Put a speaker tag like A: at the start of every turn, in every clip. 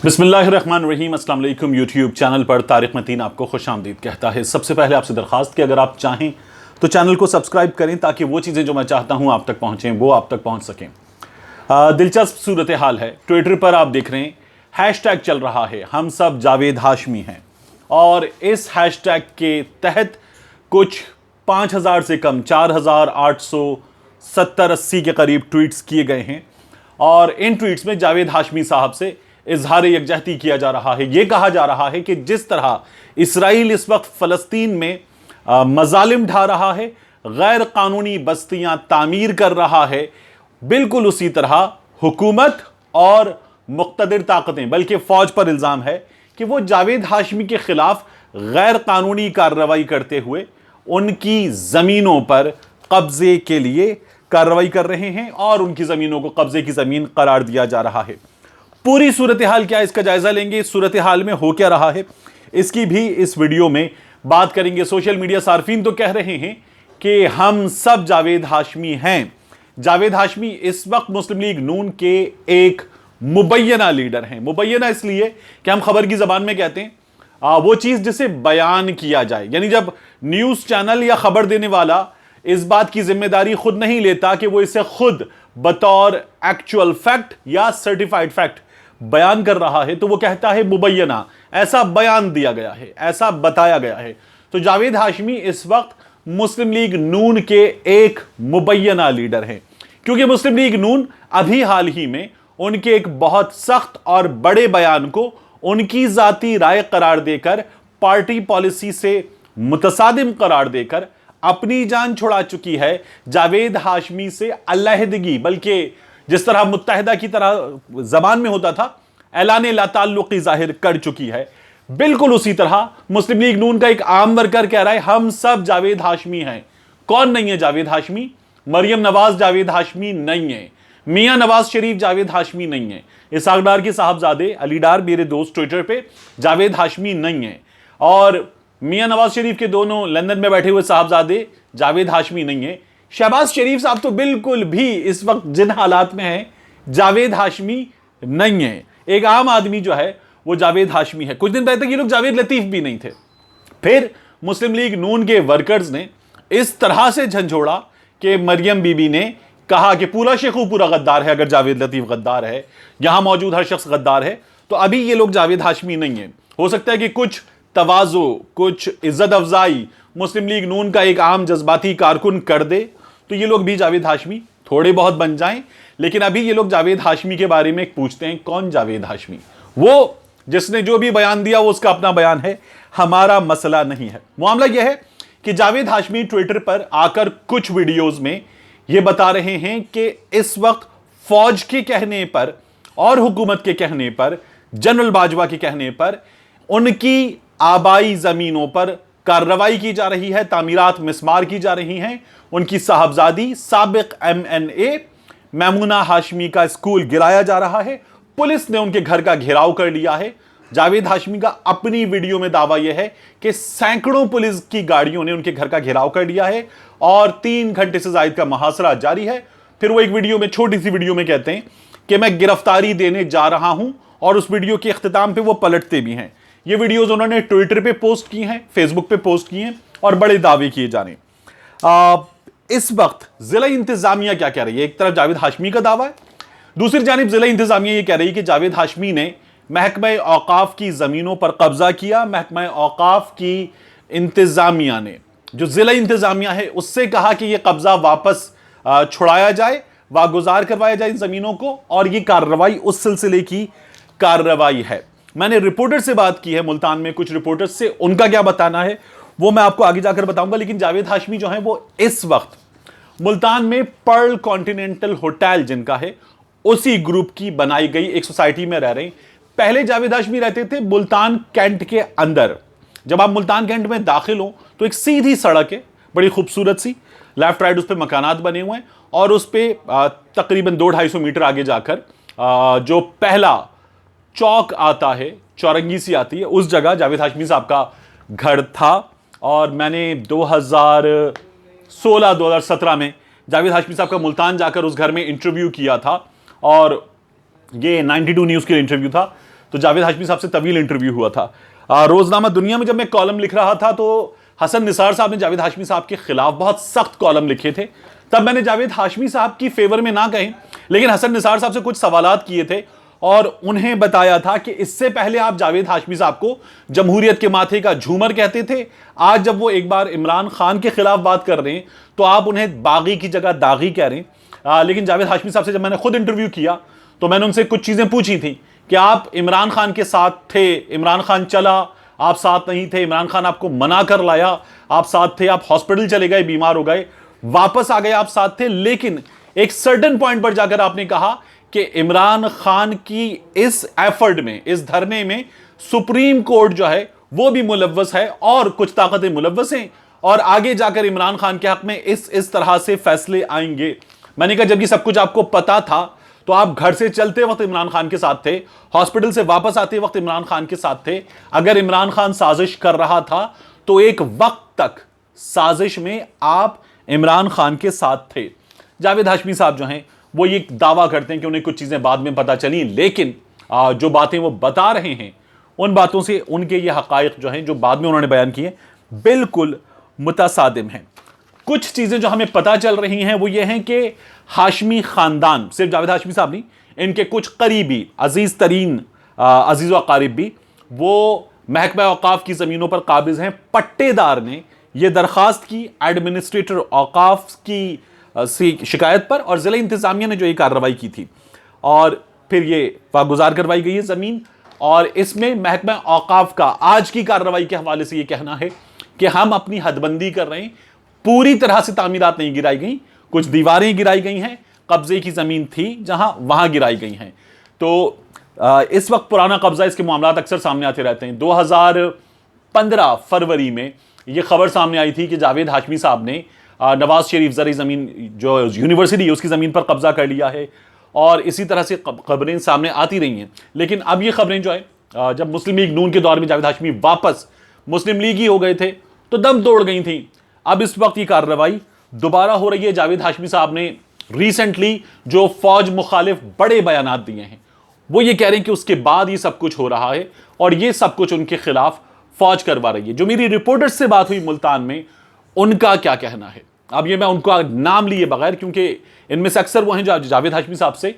A: बिस्मिल्लाहिर्रहमानिर्रहीम। अस्सलाम वालेकुम। यूट्यूब चैनल पर तारिक मतीन आपको खुश आमदीद कहता है। सबसे पहले आपसे दरख्वास्त कि अगर आप चाहें तो चैनल को सब्सक्राइब करें ताकि वो चीज़ें जो मैं चाहता हूं आप तक पहुंचें वो आप तक पहुंच सकें। दिलचस्प सूरत हाल है। ट्विटर पर आप देख रहे हैं हैशटैग चल रहा है हम सब जावेद हाशमी हैं, और इस हैशटैग के तहत कुछ 5000 से कम 4870-80 के करीब ट्वीट्स किए गए हैं, और इन ट्वीट्स में जावेद हाशमी साहब से इजहार यकजहती किया जा रहा है। यह कहा जा रहा है कि जिस तरह इसराइल इस वक्त फ़लस्तीन में मजालिम ढा रहा है, गैर कानूनी बस्तियां तामीर कर रहा है, बिल्कुल उसी तरह हुकूमत और मुक़्तदिर ताकतें, बल्कि फ़ौज पर इल्ज़ाम है कि वो जावेद हाशमी के ख़िलाफ़ गैर कानूनी कार्रवाई करते हुए उनकी ज़मीनों पर कब्ज़े के लिए कार्रवाई कर रहे हैं और उनकी ज़मीनों को कब्ज़े की ज़मीन करार दिया जा रहा है। पूरी सूरत हाल क्या है, इसका जायजा लेंगे। इस सूरत हाल में हो क्या रहा है इसकी भी इस वीडियो में बात करेंगे। सोशल मीडिया सार्फिन तो कह रहे हैं कि हम सब जावेद हाशमी हैं। जावेद हाशमी इस वक्त मुस्लिम लीग नून के एक मुबैना लीडर हैं। मुबैना इसलिए कि हम खबर की जबान में कहते हैं वो चीज जिसे बयान किया जाए, यानी जब न्यूज चैनल या खबर देने वाला इस बात की जिम्मेदारी खुद नहीं लेता कि वो इसे खुद बतौर एक्चुअल फैक्ट या सर्टिफाइड फैक्ट बयान कर रहा है, तो वो कहता है मुबैना, ऐसा बयान दिया गया है, ऐसा बताया गया है। तो जावेद हाशमी इस वक्त मुस्लिम लीग नून के एक मुबैना लीडर हैं, क्योंकि मुस्लिम लीग नून अभी हाल ही में उनके एक बहुत सख्त और बड़े बयान को उनकी जाती राय करार देकर, पार्टी पॉलिसी से मुतसादिम करार देकर अपनी जान छुड़ा चुकी है। जावेद हाशमी से अलहदगी, बल्कि जिस तरह मुत्तहिदा की तरह जबान में होता था, ऐलान ला ताल्लुकी जाहिर कर चुकी है। बिल्कुल उसी तरह मुस्लिम लीग नून का एक आम वर्कर कह रहा है हम सब जावेद हाशमी हैं। कौन नहीं है जावेद हाशमी? मरियम नवाज जावेद हाशमी नहीं है, मियां नवाज शरीफ जावेद हाशमी नहीं है, इसहाक डार के साहबजादे अली डार मेरे दोस्त ट्विटर पे जावेद हाशमी नहीं है, और मियां नवाज शरीफ के दोनों लंदन में बैठे हुए साहबजादे जावेद हाशमी नहीं है। शहबाज शरीफ साहब तो बिल्कुल भी इस वक्त जिन हालात में हैं जावेद हाशमी नहीं है। एक आम आदमी जो है वो जावेद हाशमी है। कुछ दिन पहले तक ये लोग जावेद लतीफ भी नहीं थे। फिर मुस्लिम लीग नून के वर्कर्स ने इस तरह से झंझोड़ा कि मरियम बीबी ने कहा कि पूरा शेखू पूरा गद्दार है। अगर जावेद लतीफ गद्दार है, यहां मौजूद हर शख्स गद्दार है, तो अभी ये लोग जावेद हाशमी नहीं है। हो सकता है कि कुछ तवाज़ो, कुछ इज्जत अफजाई मुस्लिम लीग नून का एक आम जज्बाती कारकुन कर दे तो ये लोग भी जावेद हाशमी थोड़े बहुत बन जाएं। लेकिन अभी ये लोग जावेद हाशमी के बारे में पूछते हैं कौन जावेद हाशमी? वो जिसने जो भी बयान दिया वो उसका अपना बयान है, हमारा मसला नहीं है। मामला यह है कि जावेद हाशमी ट्विटर पर आकर कुछ वीडियोस में ये बता रहे हैं कि इस वक्त फौज के कहने पर और हुकूमत के कहने पर, जनरल बाजवा के कहने पर उनकी आबाई जमीनों पर कार्रवाई की जा रही है, तामीरात मिसमार की जा रही हैं। उनकी साहबजादी साबिक MNA मैमूना हाशमी का स्कूल गिराया जा रहा है। पुलिस ने उनके घर का घेराव कर लिया है। जावेद हाशमी का अपनी वीडियो में दावा यह है कि सैकड़ों पुलिस की गाड़ियों ने उनके घर का घेराव कर लिया है और 3 घंटे से ज्यादा का मुहासरा जारी है। फिर वो एक वीडियो में, छोटी सी वीडियो में कहते हैं कि मैं गिरफ्तारी देने जा रहा हूं, और उस वीडियो के इख्तिताम पे वो पलटते भी हैं। ये वीडियोस उन्होंने ट्विटर पे पोस्ट की हैं, फेसबुक पे पोस्ट की हैं, और बड़े दावे किए जा रहे हैं। इस वक्त जिला इंतजामिया क्या कह रही है? एक तरफ जावेद हाशमी का दावा है, दूसरी जानिब जिला इंतजामिया ये कह रही है कि जावेद हाशमी ने महकमा औकाफ की जमीनों पर कब्जा किया। महकमा औकाफ की इंतजामिया ने, जो जिला इंतजामिया है, उससे कहा कि यह कब्जा वापस छुड़ाया जाए, वागुजार करवाया जाए इन जमीनों को, और यह कार्रवाई उस सिलसिले की कार्रवाई है। मैंने रिपोर्टर से बात की है मुल्तान में, कुछ रिपोर्टर्स से, उनका क्या बताना है वो मैं आपको आगे जाकर बताऊंगा। लेकिन जावेद हाशमी जो है वो इस वक्त मुल्तान में पर्ल कॉन्टिनेंटल होटल जिनका है, उसी ग्रुप की बनाई गई एक सोसाइटी में रह रहे हैं। पहले जावेद हाशमी रहते थे मुल्तान कैंट के अंदर। जब आप मुल्तान कैंट में दाखिल हो तो एक सीधी सड़क है, बड़ी खूबसूरत सी, लेफ्ट राइट उस पर मकानात बने हुए हैं, और उस पर तकरीबन 200-250 मीटर आगे जाकर जो पहला चौक आता है, चौरंगी सी आती है, उस जगह जावेद हाशमी साहब का घर था। और मैंने 2016-2017 में जावेद हाशमी साहब का मुल्तान जाकर उस घर में इंटरव्यू किया था, और ये 92 न्यूज़ के लिए इंटरव्यू था। تو جاوید ہاشمی صاحب سے طویل انٹرویو ہوا تھا. روزنامہ دنیا میں جب میں کالم لکھ رہا تھا تو حسن نثار صاحب نے جاوید ہاشمی صاحب کے خلاف بہت سخت کالم لکھے تھے. تب میں نے جاوید ہاشمی صاحب کی فیور میں نہ کہیں لیکن حسن نثار صاحب سے کچھ سوالات کیے تھے اور انہیں بتایا تھا کہ اس سے پہلے آپ جاوید ہاشمی صاحب کو جمہوریت کے ماتھے کا جھومر کہتے تھے. آج جب وہ ایک بار عمران خان کے خلاف بات کر رہے ہیں تو آپ انہیں باغی کی جگہ داغی کہہ رہے ہیں. لیکن جاوید ہاشمی صاحب سے جب میں نے خود انٹرویو کیا تو میں نے ان سے کچھ چیزیں پوچھی تھیں کہ آپ عمران خان کے ساتھ تھے, عمران خان چلا, آپ ساتھ نہیں تھے, عمران خان آپ کو منا کر لایا, آپ ساتھ تھے, آپ ہاسپٹل چلے گئے, بیمار ہو گئے, واپس آ گئے, آپ ساتھ تھے, لیکن ایک سرٹن پوائنٹ پر جا کر آپ نے کہا کہ عمران خان کی اس ایفرٹ میں, اس دھرنے میں سپریم کورٹ جو ہے وہ بھی ملوث ہے اور کچھ طاقتیں ملوث ہیں اور آگے جا کر عمران خان کے حق میں اس طرح سے فیصلے آئیں گے. میں نے کہا جب یہ سب کچھ آپ کو پتا تھا تو آپ گھر سے چلتے وقت عمران خان کے ساتھ تھے, ہاسپٹل سے واپس آتے وقت عمران خان کے ساتھ تھے. اگر عمران خان سازش کر رہا تھا تو ایک وقت تک سازش میں آپ عمران خان کے ساتھ تھے. جاوید ہاشمی صاحب جو ہیں وہ یہ دعویٰ کرتے ہیں کہ انہیں کچھ چیزیں بعد میں پتا چلی, لیکن جو باتیں وہ بتا رہے ہیں ان باتوں سے ان کے یہ حقائق جو ہیں جو بعد میں انہوں نے بیان کیے بالکل متصادم ہیں. کچھ چیزیں جو ہمیں پتا چل رہی ہیں وہ یہ ہیں کہ ہاشمی خاندان, صرف جاوید ہاشمی صاحب نہیں, ان کے کچھ قریبی عزیز ترین عزیز و اقارب بھی وہ محکمہ اوقاف کی زمینوں پر قابض ہیں. پٹے دار نے یہ درخواست کی ایڈمنسٹریٹر اوقاف کی شکایت پر اور ضلع انتظامیہ نے جو یہ کارروائی کی تھی اور پھر یہ واگزار کروائی گئی ہے زمین. اور اس میں محکمہ اوقاف کا آج کی کارروائی کے حوالے سے یہ کہنا ہے کہ ہم اپنی حد بندی کر رہے ہیں, پوری طرح سے تعمیرات نہیں گرائی گئیں, کچھ دیواریں گرائی گئی ہیں, قبضے کی زمین تھی جہاں وہاں گرائی گئی ہیں. تو اس وقت پرانا قبضہ, اس کے معاملات اکثر سامنے آتے رہتے ہیں. 2015 فروری میں یہ خبر سامنے آئی تھی کہ جاوید ہاشمی صاحب نے نواز شریف زرعی زمین جو یونیورسٹی ہے اس کی زمین پر قبضہ کر لیا ہے اور اسی طرح سے خبریں سامنے آتی رہی ہیں. لیکن اب یہ خبریں جو ہے جب مسلم لیگ نون کے دور میں جاوید ہاشمی واپس مسلم لیگ ہی ہو گئے تھے تو دم توڑ گئی تھیں. اب اس وقت یہ کارروائی دوبارہ ہو رہی ہے. جاوید ہاشمی صاحب نے ریسنٹلی جو فوج مخالف بڑے بیانات دیے ہیں وہ یہ کہہ رہے ہیں کہ اس کے بعد یہ سب کچھ ہو رہا ہے اور یہ سب کچھ ان کے خلاف فوج کروا رہی ہے. جو میری رپورٹر سے بات ہوئی ملتان میں, ان کا کیا کہنا ہے, اب یہ میں ان کو نام لیے بغیر, کیونکہ ان میں سے اکثر وہ ہیں جو جاوید ہاشمی صاحب سے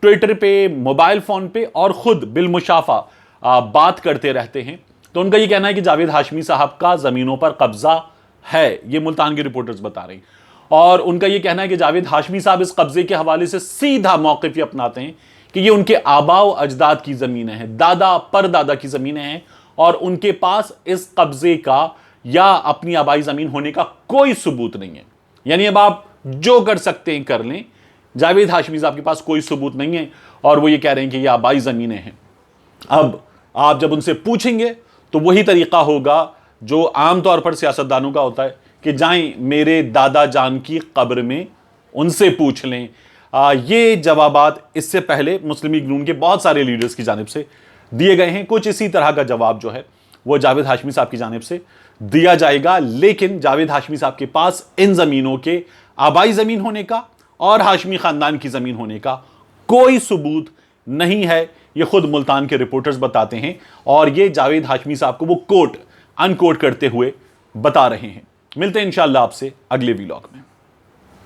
A: ٹویٹر پہ, موبائل فون پہ اور خود بالمشافہ بات کرتے رہتے ہیں, تو ان کا یہ کہنا ہے کہ جاوید ہاشمی صاحب کا زمینوں پر قبضہ ہے. یہ ملتان کے رپورٹرز بتا رہے ہیں اور ان کا یہ کہنا ہے کہ جاوید ہاشمی صاحب اس قبضے کے حوالے سے سیدھا موقف یہ اپناتے ہیں کہ یہ ان کے آباء و اجداد کی زمینیں ہیں, دادا پر دادا کی زمینیں ہیں اور ان کے پاس اس قبضے کا یا اپنی آبائی زمین ہونے کا کوئی ثبوت نہیں ہے. یعنی اب آپ جو کر سکتے ہیں کر لیں, جاوید ہاشمی صاحب کے پاس کوئی ثبوت نہیں ہے اور وہ یہ کہہ رہے ہیں کہ یہ آبائی زمینیں ہیں. اب آپ جب ان سے پوچھیں گے تو وہی طریقہ ہوگا جو عام طور پر سیاستدانوں کا ہوتا ہے کہ جائیں میرے دادا جان کی قبر میں ان سے پوچھ لیں. یہ جوابات اس سے پہلے مسلم لیگ نون کے بہت سارے لیڈرز کی جانب سے دیے گئے ہیں. کچھ اسی طرح کا جواب جو ہے وہ جاوید ہاشمی صاحب کی جانب سے دیا جائے گا, لیکن جاوید ہاشمی صاحب کے پاس ان زمینوں کے آبائی زمین ہونے کا اور ہاشمی خاندان کی زمین ہونے کا کوئی ثبوت نہیں ہے. یہ خود ملتان کے رپورٹرز بتاتے ہیں اور یہ جاوید ہاشمی صاحب کو وہ کوٹ ان کوٹ کرتے ہوئے بتا رہے ہیں. ملتے ہیں انشاءاللہ آپ سے اگلے ویلاگ میں.